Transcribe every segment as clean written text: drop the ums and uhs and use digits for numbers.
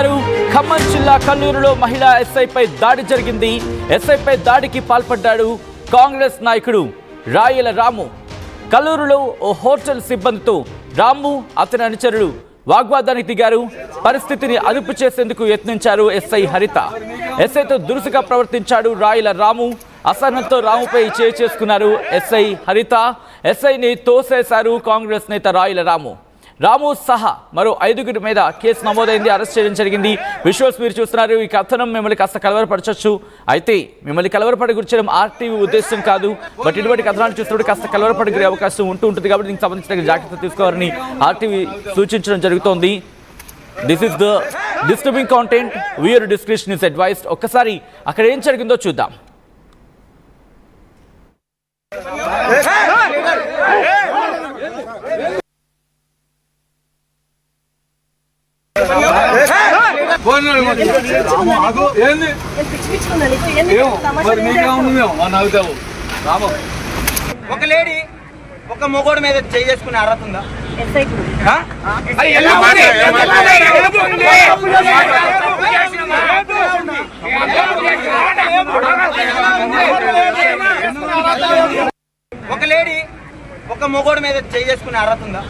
చూస్తున్నారు. ఖమ్మం జిల్లా కల్లూరులో మహిళా ఎస్ఐపై దాడి జరిగింది. ఎస్ఐపై దాడికి పాల్పడ్డాడు కాంగ్రెస్ నాయకుడు రాయల రాము. కల్లూరులో ఓ హోటల్ సిబ్బందితో రాము అతని అనుచరులు వాగ్వాదానికి దిగారు. పరిస్థితిని అదుపు చేసేందుకు యత్నించారు ఎస్ఐ హరిత. ఎస్ఐతో దురుసుగా ప్రవర్తించాడు రాయల రాము. అసహనంతో రాముపై చేసుకున్నారు ఎస్ఐ హరిత. ఎస్ఐని తోసేశారు కాంగ్రెస్ నేత రాయల రాము. రాము సహా మరో 5గురి మీద కేసు నమోదైంది, అరెస్ట్ చేయడం జరిగింది. విజువల్స్ మీరు చూస్తున్నారు. ఈ కథనం మిమ్మల్ని కాస్త కలవరపరచొచ్చు. అయితే మిమ్మల్ని కలవరపడి గురించడం ఆర్టీవీ ఉద్దేశం కాదు. బట్ ఇటువంటి కథనాలు చూసినప్పుడు కాస్త కలవరపడి అవకాశం ఉంటుంది కాబట్టి దీనికి సంబంధించిన జాగ్రత్త తీసుకోవాలని ఆర్టీవీ సూచించడం జరుగుతోంది. This is the disturbing content. Viewer description is advised. ఒక్కసారి అక్కడ ఏం జరిగిందో చూద్దాం. ఒక లేడీ ఒక మొగోడు మీద చేసుకునే అర్హత ఉందా? ఒక లేడీ ఒక మొగోడు మీద చేసుకునే అర్హత ఉందా?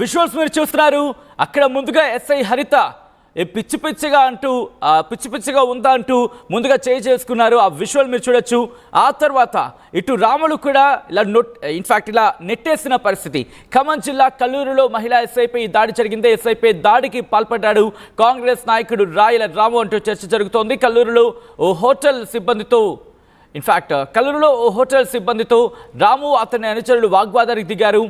విజువల్స్ మీరు చూస్తున్నారు. అక్కడ ముందుగా ఎస్ఐ హరిత పిచ్చి పిచ్చిగా ఉందా అంటూ ముందుగా చేసుకున్నారు. ఆ విజువల్ మీరు చూడొచ్చు. ఆ తర్వాత ఇటు రాములు కూడా ఇలా నెట్టేసిన పరిస్థితి. ఖమ్మం జిల్లా కల్లూరులో మహిళా ఎస్ఐపై దాడి జరిగింది. ఎస్ఐపై దాడికి పాల్పడ్డాడు కాంగ్రెస్ నాయకుడు రాయల రాము అంటూ చర్చ జరుగుతోంది. కల్లూరులో ఓ హోటల్ సిబ్బందితో రాము అతని అనుచరులు వాగ్వాదానికి దిగారు.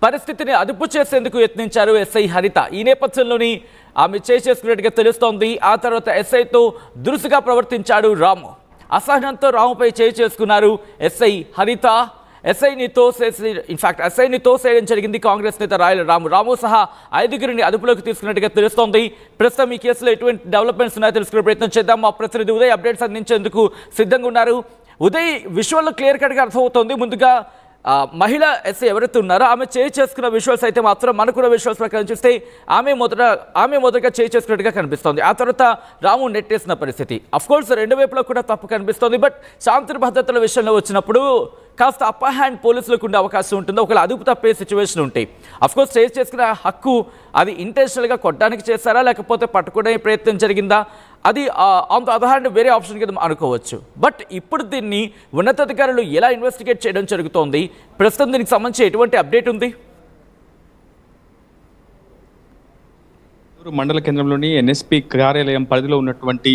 పరిస్థితిని అదుపు చేసేందుకు యత్నించారు ఎస్ఐ హరిత. ఈ నేపథ్యంలోని ఆమె చేసుకున్నట్టుగా తెలుస్తోంది. ఆ తర్వాత ఎస్ఐతో దురుసుగా ప్రవర్తించాడు రాము. అసహనంతో రాముపై చేసుకున్నారు ఎస్ఐ హరిత. ఎస్ఐని తోసేయడం జరిగింది కాంగ్రెస్ నేత రాయల రాము. రాము సహా 5గురిని అదుపులోకి తీసుకున్నట్టుగా తెలుస్తోంది. ప్రస్తుతం ఈ కేసులో ఎటువంటి డెవలప్మెంట్స్ ఉన్నాయో తెలుసుకునే ప్రయత్నం చేద్దాం. మా ప్రతినిధి ఉదయ్ అప్డేట్స్ అందించేందుకు సిద్ధంగా ఉన్నారు. ఉదయ్, విజువల్లో క్లియర్ కట్గా అర్థమవుతోంది. ముందుగా మహిళా ఎస్ఐ ఎవరైతే ఉన్నారో ఆమె చేసుకున్న విజువల్స్ అయితే మాత్రం మనకున్న విజువల్స్ ప్రకారం చూస్తే ఆమె మొదటగా చేసుకున్నట్టుగా కనిపిస్తోంది. ఆ తర్వాత రాము నెట్టేసిన పరిస్థితి. అఫ్కోర్స్ రెండు వైపులా కూడా తప్పు కనిపిస్తోంది. బట్ శాంతి భద్రతల విషయంలో వచ్చినప్పుడు కాస్త అప్పర్ హ్యాండ్ పోలీసులకు ఉండే అవకాశం ఉంటుంది. ఒకవేళ అదుపు తప్పే సిచ్యువేషన్ ఉంటాయి. అఫ్కోర్స్ చేసుకున్న హక్కు అది ఇంటెన్షనల్గా కొట్టడానికి చేస్తారా లేకపోతే పట్టుకునే ప్రయత్నం జరిగిందా అది అదర్ వేరే ఆప్షన్ కింద అనుకోవచ్చు. బట్ ఇప్పుడు దీన్ని ఉన్నతాధికారులు ఎలా ఇన్వెస్టిగేట్ చేయడం జరుగుతోంది? ప్రస్తుతం దీనికి సంబంధించి ఎటువంటి అప్డేట్ ఉంది? మండల కేంద్రంలోని ఎన్ఎస్పీ కార్యాలయం పరిధిలో ఉన్నటువంటి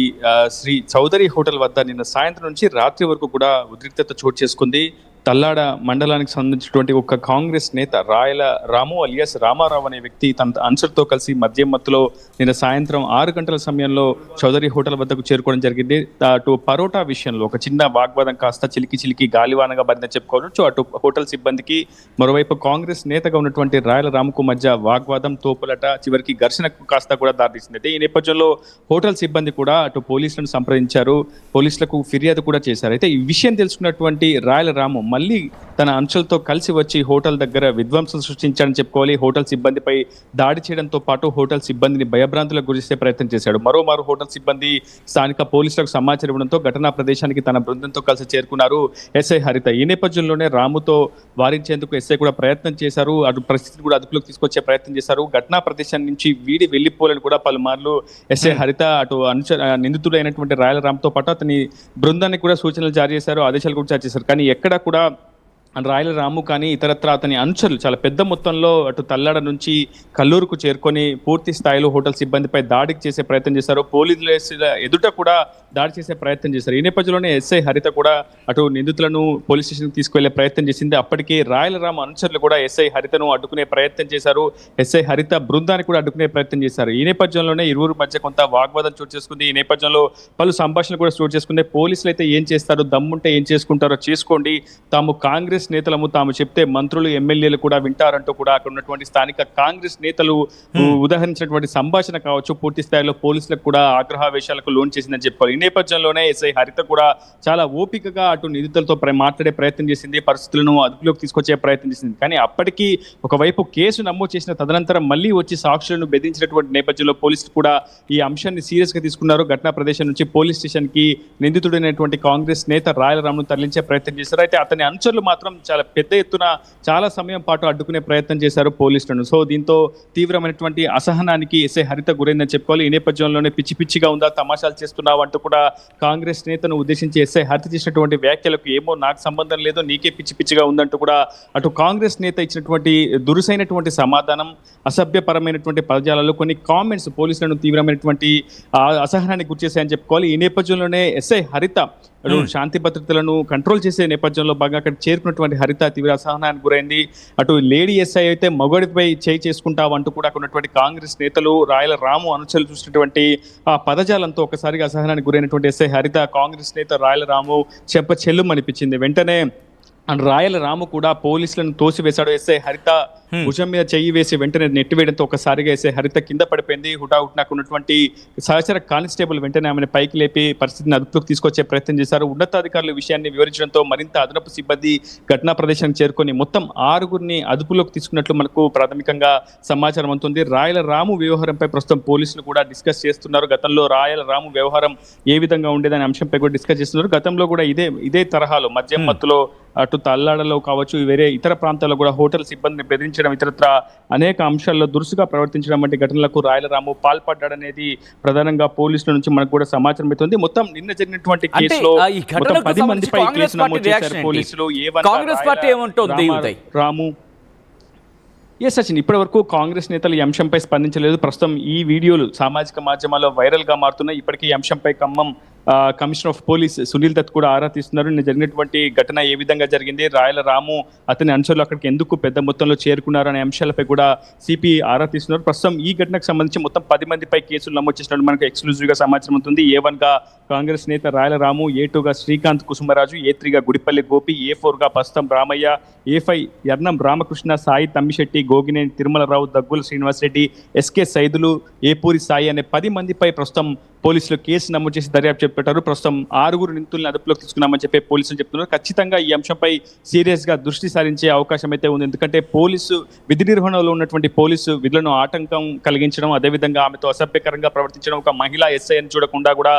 శ్రీ చౌదరి హోటల్ వద్ద నిన్న సాయంత్రం నుంచి రాత్రి వరకు కూడా ఉద్రిక్తత చోటు చేసుకుంది. తల్లాడ మండలానికి సంబంధించినటువంటి ఒక కాంగ్రెస్ నేత రాయల రాము అలియాస్ రామారావు అనే వ్యక్తి తన అనుచరులతో కలిసి మద్యం మత్తులో నిన్న సాయంత్రం 6 గంటల సమయంలో చౌదరి హోటల్ వద్దకు చేరుకోవడం జరిగింది. అటు పరోటా విషయంలో ఒక చిన్న వాగ్వాదం కాస్త చిలికి గాలివానగా మారిందని చెప్పుకోవచ్చు. అటు హోటల్ సిబ్బందికి, మరోవైపు కాంగ్రెస్ నేతగా ఉన్నటువంటి రాయల రాముకు మధ్య వాగ్వాదం, తోపులట, చివరికి ఘర్షణకు కాస్త కూడా దారితీసింది. అయితే ఈ నేపథ్యంలో హోటల్ సిబ్బంది కూడా అటు పోలీసులను సంప్రదించారు, పోలీసులకు ఫిర్యాదు కూడా చేశారు. అయితే ఈ విషయం తెలుసుకున్నటువంటి రాయల రాము మళ్ళీ తన అంచులతో కలిసి వచ్చి హోటల్ దగ్గర విధ్వంసం సృష్టించాడని చెప్పుకోవాలి. హోటల్ సిబ్బందిపై దాడి చేయడంతో పాటు హోటల్ సిబ్బందిని భయభ్రాంతులకు గురిసే ప్రయత్నం చేశాడు. మరోమారు హోటల్ సిబ్బంది స్థానిక పోలీసులకు సమాచారం ఇవ్వడంతో ఘటనా ప్రదేశానికి తన బృందంతో కలిసి చేరుకున్నారు ఎస్ఐ హరిత. ఈ నేపథ్యంలోనే రాముతో వారించేందుకు ఎస్ఐ కూడా ప్రయత్నం చేశారు. అటు పరిస్థితిని కూడా అదుపులోకి తీసుకొచ్చే ప్రయత్నం చేశారు. ఘటనా ప్రదేశం నుంచి వీడి వెళ్లిపోవాలని కూడా పలుమార్లు ఎస్ఐ హరిత అటు నిందితుడైనటువంటి రాయల రామ్తో పాటు అతని బృందానికి కూడా సూచనలు జారీ చేశారు, ఆదేశాలు కూడా జారీ చేశారు. కానీ ఎక్కడ కూడా రాయల రాము కానీ ఇతరత్ర అతని అనుచరులు చాలా పెద్ద మొత్తంలో అటు తల్లాడ నుంచి కల్లూరుకు చేరుకొని పూర్తి స్థాయిలో హోటల్ సిబ్బందిపై దాడికి చేసే ప్రయత్నం చేశారు. పోలీసుల ఎదుట కూడా దాడి చేసే ప్రయత్నం చేశారు. ఈ నేపథ్యంలోనే ఎస్ఐ హరిత కూడా అటు నిందితులను పోలీస్ స్టేషన్కి తీసుకువెళ్లే ప్రయత్నం చేసింది. అప్పటికే రాయల రాము అనుచరులు కూడా ఎస్ఐ హరితను అడ్డుకునే ప్రయత్నం చేశారు. ఎస్ఐ హరిత బృందాన్ని కూడా అడ్డుకునే ప్రయత్నం చేశారు. ఈ నేపథ్యంలోనే ఇరువురు మధ్య కొంత వాగ్వాదం చోటు చేసుకుంది. ఈ నేపథ్యంలో పలు సంభాషణలు కూడా చోటు చేసుకుంది. పోలీసులు అయితే ఏం చేస్తారో, దమ్ముంటే ఏం చేసుకుంటారో చేసుకోండి, తాము కాంగ్రెస్ నేతలము, తాము చెప్తే మంత్రులు ఎమ్మెల్యేలు కూడా వింటారంటూ కూడా అక్కడ ఉన్నటువంటి స్థానిక కాంగ్రెస్ నేతలు ఉదాహరించినటువంటి సంభాషణ కావచ్చు పూర్తి స్థాయిలో పోలీసులకు కూడా ఆగ్రహావేశాలకు లోన్ చేసిందని చెప్పారు. ఈ నేపథ్యంలోనే ఎస్ఐ హరిత కూడా చాలా ఓపికగా అటు నిందితులతో మాట్లాడే ప్రయత్నం చేసింది, పరిస్థితులను అదుపులోకి తీసుకొచ్చే ప్రయత్నం చేసింది. కానీ అప్పటికీ ఒకవైపు కేసు నమోదు చేసిన తదనంతరం మళ్ళీ వచ్చి సాక్షులను బెదిరించినటువంటి నేపథ్యంలో పోలీసులు కూడా ఈ అంశాన్ని సీరియస్ గా తీసుకున్నారు. ఘటనా ప్రదేశం నుంచి పోలీస్ స్టేషన్ కి నిందితుడైనటువంటి కాంగ్రెస్ నేత రాయల రామును తరలించే ప్రయత్నం చేశారు. అయితే అతని అనుచరులు మాత్రం చాలా పెద్ద ఎత్తున చాలా సమయం పాటు అడ్డుకునే ప్రయత్నం చేశారు పోలీసులను. సో దీంతో తీవ్రమైనటువంటి అసహనానికి ఎస్ఐ హరిత గురైందని చెప్పుకోవాలి. ఈ నేపథ్యంలోనే పిచ్చి పిచ్చిగా ఉందా, తమాషాలు చేస్తున్నావు అంటూ కూడా కాంగ్రెస్ నేతను ఉద్దేశించి ఎస్ఐ హరిత చేసినటువంటి వ్యాఖ్యలకు ఏమో నాకు సంబంధం లేదు, నీకే పిచ్చి పిచ్చిగా ఉందంటూ కూడా అటు కాంగ్రెస్ నేత ఇచ్చినటువంటి దురుసైనటువంటి సమాధానం, అసభ్యపరమైనటువంటి పదజాలలో కొన్ని కామెంట్స్ పోలీసులను తీవ్రమైనటువంటి అసహనానికి గురిచేశాయని చెప్పుకోవాలి. ఈ నేపథ్యంలోనే ఎస్ఐ హరిత శాంతి భద్రతలను కంట్రోల్ చేసే నేపథ్యంలో బాగా అక్కడ చేరుకున్నటువంటి హరిత తీవ్ర అసహనానికి గురైంది. అటు లేడీ ఎస్ఐ అయితే మగడిపై చేయి చేసుకుంటావు అంటూ కూడా అక్కడ ఉన్నటువంటి కాంగ్రెస్ నేతలు రాయల రాము అనుచరులు చూసినటువంటి ఆ పదజాలంతో ఒకసారిగా అసహనానికి గురైనటువంటి ఎస్ఐ హరిత కాంగ్రెస్ నేత రాయల రాము చెల్లుమనిపించింది. వెంటనే రాయల రాము కూడా పోలీసులను తోసివేశాడు. ఎస్ఐ హరిత భుజం మీద చెయ్యి వేసి వెంటనే నెట్టివేయడంతో ఒకసారిగా ఎస్ఐ హరిత కింద పడిపోయింది. హుటాహుటినాకు ఉన్నటువంటి సహచర కానిస్టేబుల్ వెంటనే ఆమెను పైకి లేపి పరిస్థితిని అదుపులోకి తీసుకొచ్చే ప్రయత్నం చేశారు. ఉన్నతాధికారుల విషయాన్ని వివరించడంతో మరింత అదనపు సిబ్బంది ఘటనా ప్రదేశానికి చేరుకొని మొత్తం 6గురిని అదుపులోకి తీసుకున్నట్లు మనకు ప్రాథమికంగా సమాచారం అందుతుంది. రాయల రాము వ్యవహారంపై ప్రస్తుతం పోలీసులు కూడా డిస్కస్ చేస్తున్నారు. గతంలో రాయల రాము వ్యవహారం ఏ విధంగా ఉండేదనే అంశంపై కూడా డిస్కస్ చేస్తున్నారు. గతంలో కూడా ఇదే తరహాలో మద్యం మత్తులో అటు తల్లాడలో కావచ్చు, వేరే ఇతర ప్రాంతాల్లో కూడా హోటల్ సిబ్బందిని బెదిరించడం, ఇతరత్ర అనేక అంశాల్లో దురుసుగా ప్రవర్తించడం వంటి ఘటనలకు రాయల రాము పాల్పడ్డాడనేది ప్రధానంగా పోలీసుల నుంచి మనకు కూడా సమాచారం అవుతుంది. మొత్తం నిన్న జరిగినటువంటి కేసులో 10 మందిపై కేసు నమోదు చేశారు పోలీసులు. రాము సచిన్ ఇప్పటి వరకు కాంగ్రెస్ నేతలు ఈ అంశంపై స్పందించలేదు. ప్రస్తుతం ఈ వీడియోలు సామాజిక మాధ్యమాల్లో వైరల్ గా మారుతున్నాయి. ఇప్పటికీ ఈ అంశంపై Khammam commissioner of police Sunil Dutt కూడా ఆరా తీస్తున్నారు. నిన్న జరిగినటువంటి ఘటన ఏ విధంగా జరిగింది, రాయల రాము అతని అనుచరులు అక్కడికి ఎందుకు పెద్ద మొత్తంలో చేరుకున్నారు అనే అంశాలపై కూడా సిపి ఆరా తీస్తున్నారు. ప్రస్తుతం ఈ ఘటనకు సంబంధించి మొత్తం 10 మందిపై కేసులు నమోదు చేసినట్టు మనకు ఎక్స్క్లూజివ్ గా సమాచారం ఉంటుంది. A1 గా కాంగ్రెస్ నేత రాయల రాము, A2 గా శ్రీకాంత్ కుసుమరాజు, A3 గా గుడిపల్లి గోపి, A4 గా పస్తం రామయ్య, A5 యర్నం రామకృష్ణ, సాయి తమ్మిశెట్టి, గోగినేని తిరుమలరావు, దగ్గుల శ్రీనివాసరెడ్డి, ఎస్కే సైదులు, ఏపూరి సాయి అనే 10 మందిపై ప్రస్తుతం పోలీసులు కేసు నమోదు చేసి దర్యాప్తు చేపట్టారు. ప్రస్తుతం 6 నిందితులను అదుపులోకి తీసుకున్నామని చెప్పి పోలీసులు చెప్తున్నారు. ఖచ్చితంగా ఈ అంశంపై సీరియస్ గా దృష్టి సారించే అవకాశం అయితే ఉంది. ఎందుకంటే పోలీసు విధి నిర్వహణలో ఉన్నటువంటి పోలీసు విధులను ఆటంకం కలిగించడం, అదేవిధంగా ఆమెతో అసభ్యకరంగా ప్రవర్తించడం, ఒక మహిళా ఎస్ఐ అని చూడకుండా కూడా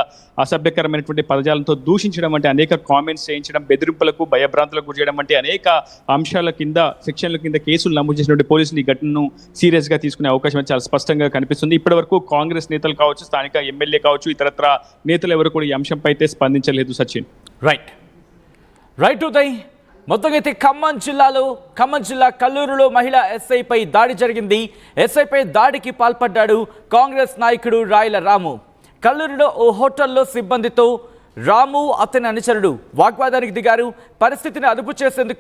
అసభ్యకరమైనటువంటి పదజాలంతో దూషించడం వంటి అనేక కామెంట్స్ చేయించడం, బెదిరింపులకు భయభ్రాంతులకు గురి చేయడం వంటి అనేక అంశాల కింద సెక్షన్ల కింద కేసులు నమోదు చేసినటువంటి పోలీసులు ఈ ఘటనను సీరియస్ గా తీసుకునే అవకాశం చాలా స్పష్టంగా కనిపిస్తుంది. ఇప్పటి వరకు కాంగ్రెస్ నేతలు కావచ్చు, స్థానిక ఎమ్మెల్యే కావచ్చు, ఇతరత్ర నేతలు ఎవరు కూడా ఈ అంశంపై అయితే స్పందించలేదు. సచిన్ రైట్ ఉదయ్, మొత్తంగా అయితే ఖమ్మం జిల్లా కల్లూరులో మహిళా ఎస్ఐపై దాడి జరిగింది. ఎస్ఐపై దాడికి పాల్పడ్డాడు కాంగ్రెస్ నాయకుడు రాయల రాము. కల్లూరులో ఓ హోటల్లో సిబ్బందితో రాము అతని అనుచరుడు వాగ్వాదానికి దిగారు. పరిస్థితిని అదుపు చేసేందుకు